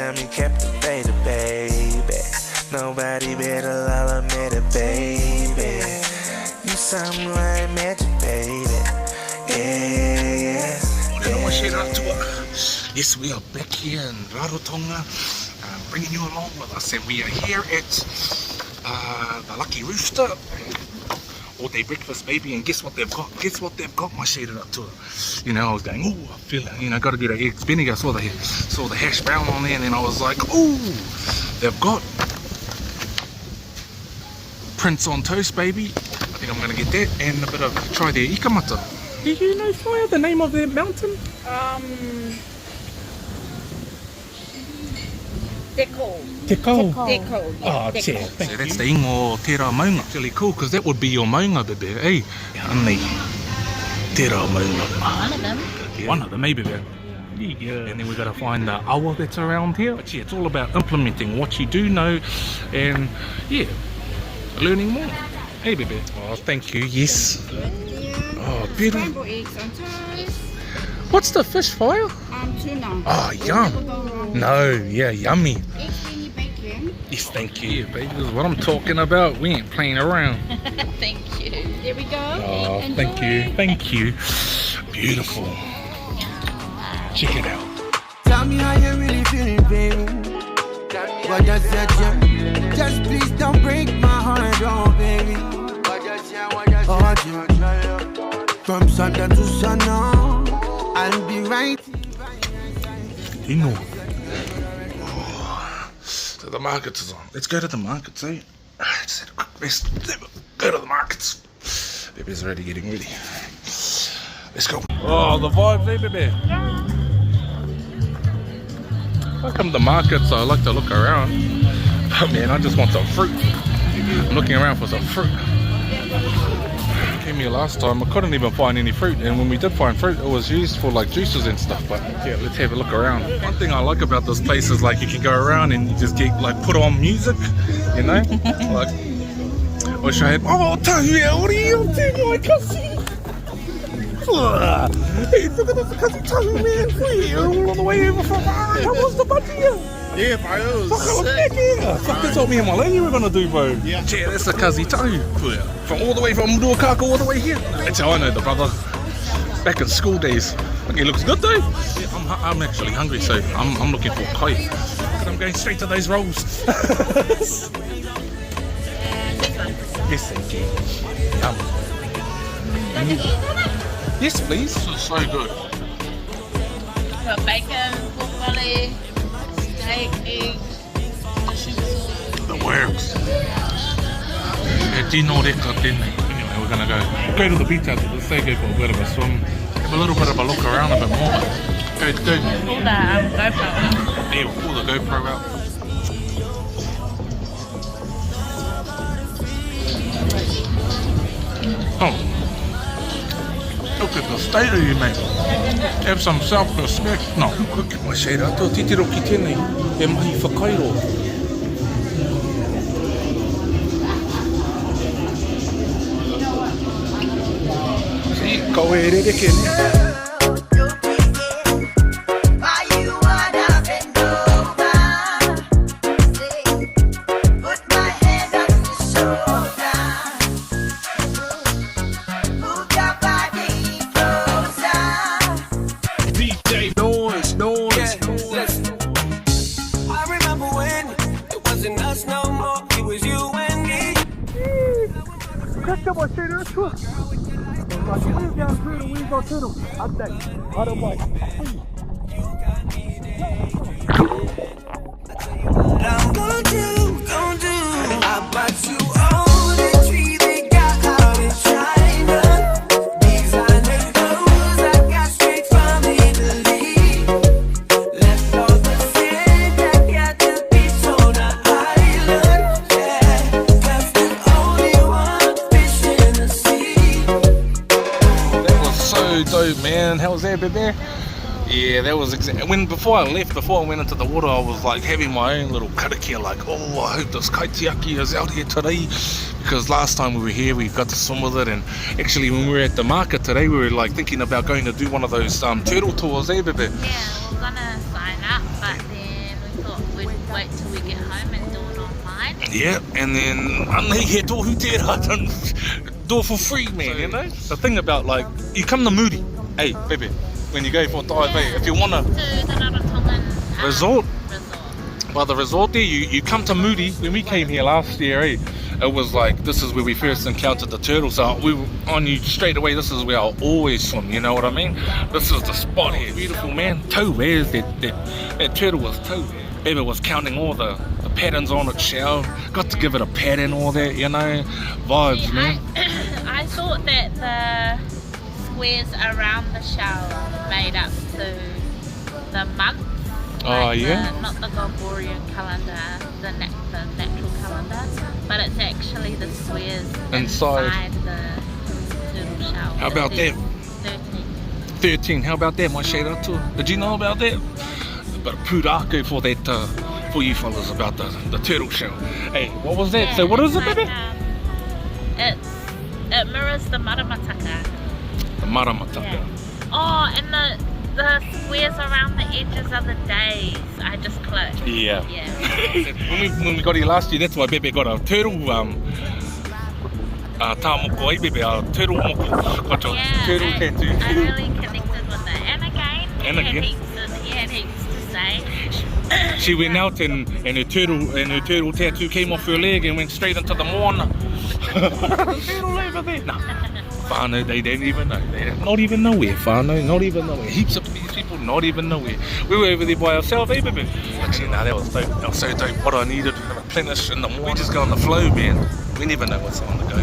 got me captivated, baby. Nobody better love me, baby. You something like magic, baby. Yeah. Yes, we are back here in Rarotonga, bringing you along with us, and we are here at the Lucky Rooster all day breakfast, baby. And guess what they've got? My shaded up to it. You know, I was going, ooh, I feel it. You know, got to get an eggs Bendigo. I saw the hash brown on there, and then I was like, ooh, they've got Prince on toast, baby. I think I'm gonna get that and a bit of try their ikamata. Do you know, Fire, the name of their mountain? Teko. Oh, Te. Thank you. That's the ingo tērā maunga. It's really cool, because that would be your maunga, baby. Hey, anei, tērā maunga. One of them. One of them, maybe. Yeah. And then we got to find the awa that's around here. But yeah, it's all about implementing what you do know, and yeah, learning more. Hey, baby. Oh, thank you. Yes. Oh, beautiful. Scrambled eggs on toast. What's the fish, Fire? Tuna. Oh, yum. No, yeah, yummy. Eggs when you bake them. Yes, thank you. Yeah, baby, this is what I'm talking about. We ain't playing around. Thank you. There we go. Oh, Enjoy. Thank you. Beautiful. Check it out. Tell me how you really feeling, baby. What does that jump? Just please don't break my heart, oh baby. Oh, yeah. From Sunday to sundown, I'll be right. Hino. Oh, so the markets is on. Let's go to the markets, eh? Let's go to the markets. Baby's already getting ready. Let's go. Oh, the vibes, eh, baby? I come to the markets, I like to look around. But man, I just want some fruit. I'm looking around for some fruit. Came here last time, I couldn't even find any fruit, and when we did find fruit, it was used for like juices and stuff. But yeah, let's have a look around. One thing I like about this place is like you can go around and you just get like put on music, you know? Like, I wish I had. Oh, Tahia, what are you doing, my cousin? Hey, look at this cousin Tahia, man. We're all the way over from. How was the budget here? Yeah, bro, it was sick. Fuck, that's what me and my lady were gonna do, bro. Yeah, that's the Kazi Tahu. From all the way from Purākau all the way here. That's how I know the brother. Back in school days. Okay, looks good though. Yeah, I'm actually hungry, so I'm looking for kai. But I'm going straight to those rolls. Yes, thank you. Yum. Yes, please. This is so good. Got bacon, pork belly. Eggs, the works. Anyway, we're gonna go to the beach after this. Say go for a bit of a swim, have a little bit of a look around a bit more. Go. Pull the GoPro out. Yeah, we'll pull the GoPro out. Oh, look at the state of you, mate. Have some self-respect. No, look at my shade. I thought titiro ki tēnei. E mahi whakairo. See, koe e rereke ne. I'm gonna do. I bought you all the tree they got out in China. Designer clothes I got straight from Italy. Left all the sand I got the beach on the island. Yeah, that's the only one fish in the sea. That was so dope, man. How was that, baby? Yeah, that was before I went into the water, I was like having my own little karakia, like, oh, I hope this kaitiaki is out here today, because last time we were here, we got to swim with it. And actually, when we were at the market today, we were like thinking about going to do one of those turtle tours, eh, baby? Yeah, we were gonna sign up, but then we thought, Yeah, and then he tohu tērā, do it for free, man, you know? The thing about, like, you come to Moody, hey, baby, when you go for dive, hey, if you want to To the Rarotonga resort, by the resort there, you come to Moody. When we came here last year, eh, it was like, this is where we first encountered the turtles. So I knew straight away, this is where I'll always swim, you know what I mean? This is the spot here, beautiful, man. Toe, where's that turtle was toe. Baby was counting all the patterns on its shell. Got to give it a pat and all that, you know, vibes, See, man. I thought that the squares around the shell made up to the month. Oh, yeah? Not the Gregorian calendar, the natural calendar, but it's actually the squares inside the turtle shell. How about that? 13. How about that, my shade up too? Did you know about that? But purākau for that, for you fellas about the turtle shell. Hey, what was that? Yeah, So what is it, like, baby? It mirrors the maramataka. The maramataka. Yeah. Oh, and the squares around the edges of the days. I just clicked. Yeah. Yeah. when we got here last year, that's why Bebe got a turtle tāmoko, eh, Bebe, a turtle moko. Got your turtle tattoo. I really connected with it. And again, he had heaps to say. She went out and her turtle tattoo came off her leg and went straight into the moana. Turtle over there. Nah. Whānau, they didn't even know. They're not even nowhere, whānau, not even nowhere. Heaps of these people, not even nowhere. We were over there by ourselves, eh, baby? Actually, nah, that was dope. That was so dope. What I needed to replenish in the morning. We just go on the flow, man. We never know what's on the go.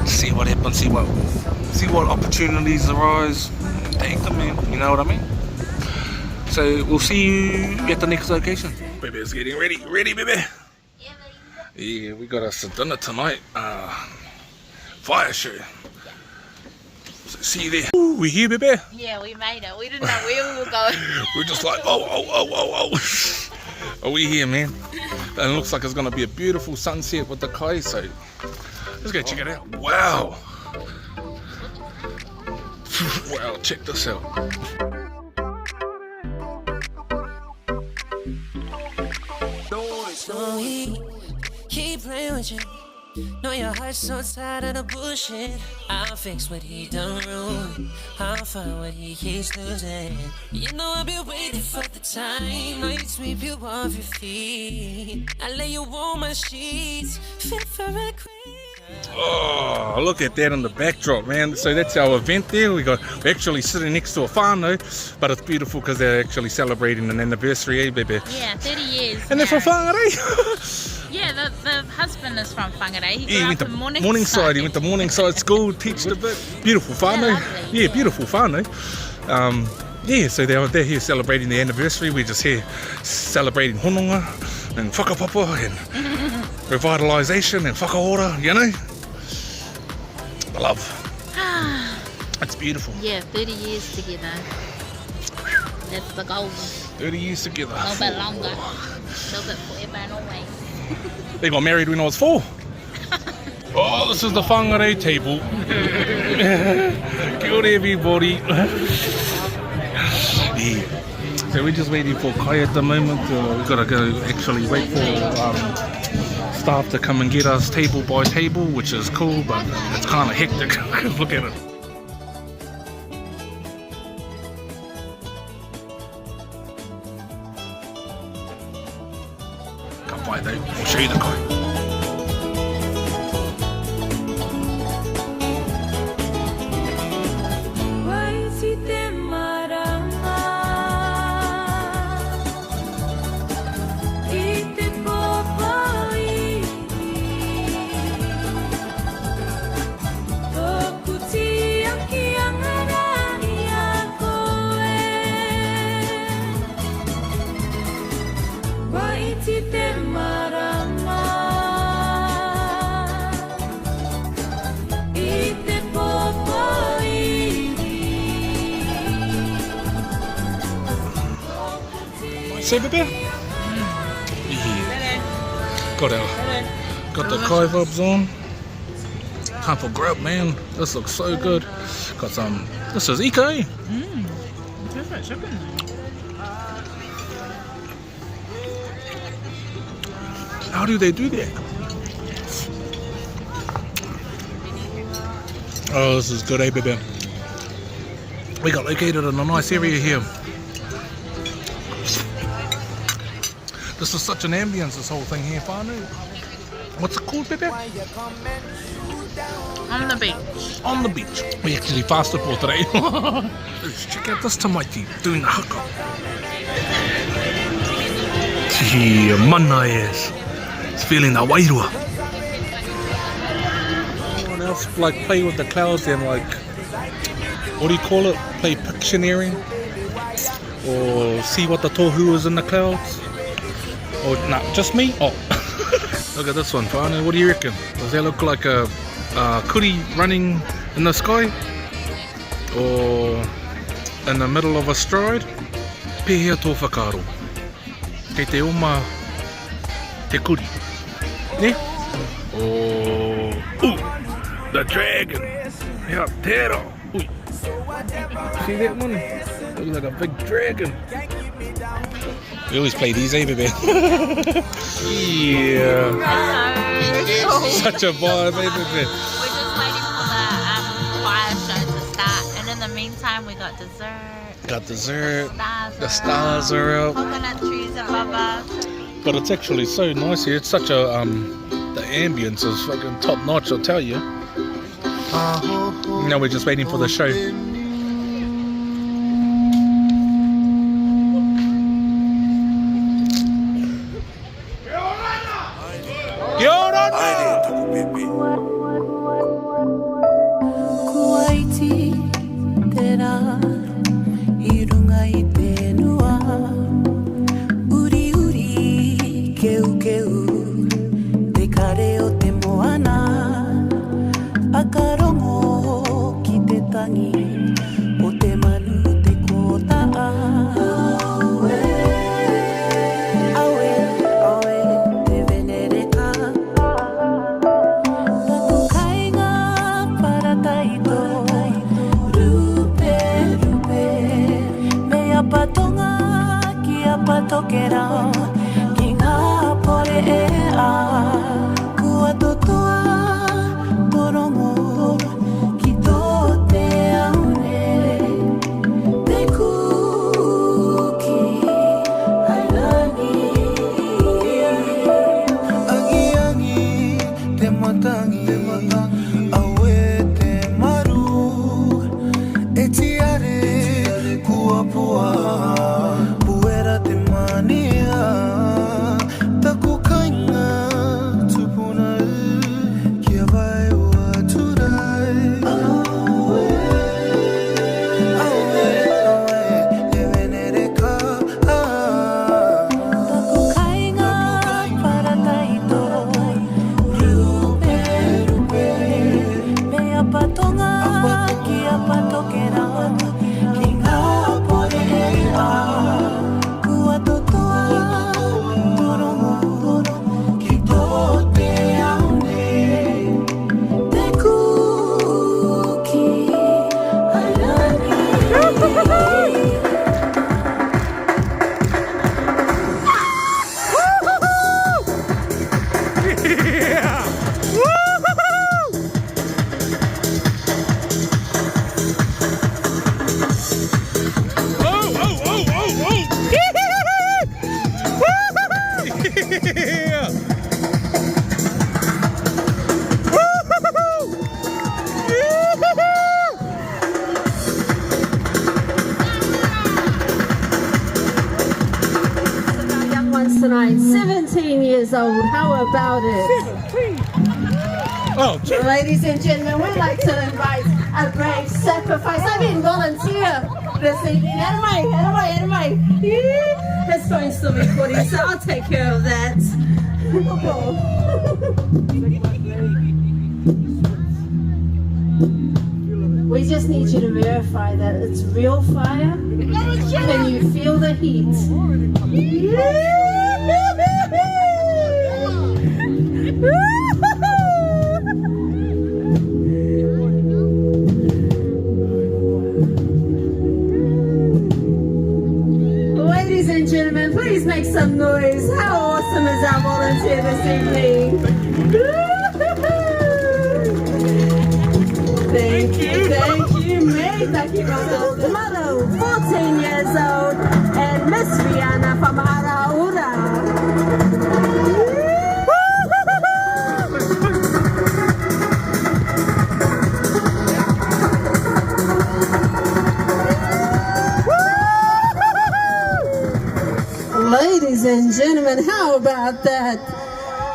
See what happens, see what opportunities arise. Take them, man. You know what I mean? So we'll see you at the next location. Baby's getting ready, baby. Yeah, we got us a dinner tonight. Fire show. So see you there. Ooh, we here, baby. Yeah, we made it. We didn't know where we were going. We're just like, oh. Are we here, man? And it looks like it's gonna be a beautiful sunset with the kai. So let's go check it out. Wow. Wow, check this out. So he keep playing with you. Know your heart's so tired of the bullshit. I'll fix what he done wrong. I'll find what he keeps losing. You know I've been waiting for the time. I sweep you off your feet. I lay you on my sheets, fit for a queen. Oh, look at that in the backdrop, man. So that's our event there. We're actually sitting next to a whānau, but it's beautiful because they're actually celebrating an anniversary, eh, baby? Yeah, 30 years. And they're from Whangarei. Yeah, the husband is from Whangarei. He went to Morningside. He went to Morningside School, teached a bit. Beautiful whānau. lovely. Yeah, beautiful whānau. Yeah, so they're here celebrating the anniversary. We're just here celebrating hononga and whakapapa and revitalisation and whakaora, you know? The love. It's beautiful. Yeah, 30 years together. That's the goal. 30 years together. A little bit longer. A little bit forever and always. They got married when I was 4. Oh, this is the whangarei table. Kia ora, everybody. Yeah. So we're just waiting for kai at the moment. We've got to go actually wait for staff to come and get us table by table, which is cool, but it's kind of hectic. Look at it. Come by though, I'll show you the kai. Say, baby? Yeah. Got the kai vibes on. Time for grub, man. This looks so good. Got some. This is eco. Perfect chicken. How do they do that? Oh, this is good, eh, baby? We got located in a nice area here. This is such an ambience, this whole thing here, whānau. What's it called, baby? On the beach. On the beach. We actually fasted for today. Let's check out this tamaiti doing a haka. Gee, mana is. It's feeling the wairua. Anyone else like play with the clouds and like, what do you call it? Play Pictionary? Or see what the tohu is in the clouds? Or nah, just me? Oh. Look at this one, whānau. What do you reckon? Does that look like a kuri running in the sky? Or in the middle of a stride? Pehea tō whakaro. Kei te oma te kuri. Ne? Oh, the dragon. Yeah, tero. Ui. See that one? Looks like a big dragon. We always play these, eh, baby? Yeah. Such a vibe, eh, baby? We're just waiting for the fire show to start, and in the meantime, we got dessert. Got dessert. The stars are out. Coconut trees above us. But it's actually so nice here. It's such a the ambience is fucking top notch, I'll tell you. Now we're just waiting for the show. Tonight, 17 years old. How about it? 17. Oh, ladies and gentlemen, we'd like to invite a brave sacrifice. I mean, volunteer this evening. Anyway. His phone's still recording, so I'll take care of that. We just need you to verify that it's real fire. Can you feel the heat? Ladies and gentlemen, please make some noise. How awesome is our volunteer this evening? Mother, 14 years old, and Miss Rihanna from Araura. Ladies and gentlemen, how about that?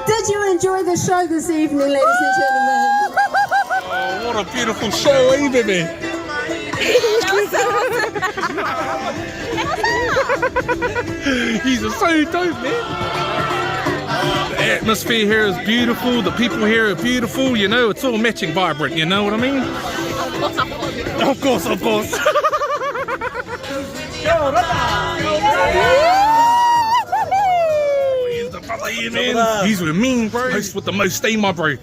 Did you enjoy the show this evening, ladies and gentlemen? Oh, what a beautiful show, eh, baby? He's so dope, man. The atmosphere here is beautiful. The people here are beautiful. You know, it's all matching vibrant. You know what I mean? Of course, of course. He's the brother here, man. He's with me, bro. Host with the most, stay my bro.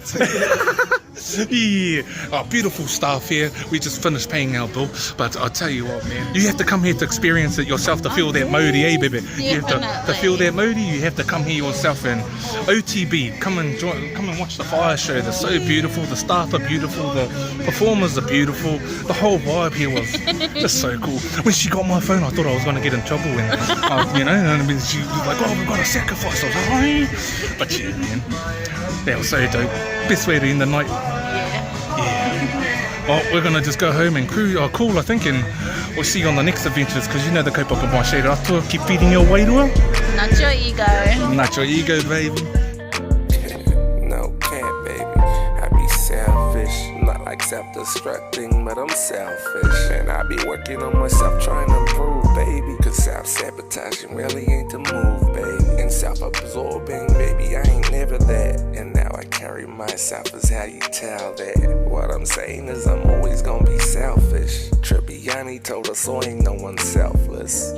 Yeah, beautiful staff here. We just finished paying our bill, but I'll tell you what, man, you have to come here to experience it yourself, to feel that Māori, eh, baby? You have to feel that Māori. You have to come here yourself. And OTB, come and watch the fire show. They're so beautiful. The staff are beautiful. The performers are beautiful. The whole vibe here was just so cool. When she got my phone, I thought I was going to get in trouble, and you know, and she was like, "Oh, we've got to sacrifice." I was like, "Oh," but yeah, man, that was so dope. Best way to end the night. Well, we're going to just go home and cool, I think, and we'll see you on the next adventures, because you know the kaupapa mai shade Atua. Keep feeding your wairua. Not your ego. Not your ego, baby. No cap, baby. I be selfish, not like self-destructing, but I'm selfish. And I be working on myself, trying to improve, baby. Cause self-sabotaging really ain't the move, baby. And self-absorbing, baby, I ain't never that. And now I carry myself as how you tell that. What I'm saying is I'm always gonna be selfish. Tribbiani told us so ain't no one selfless.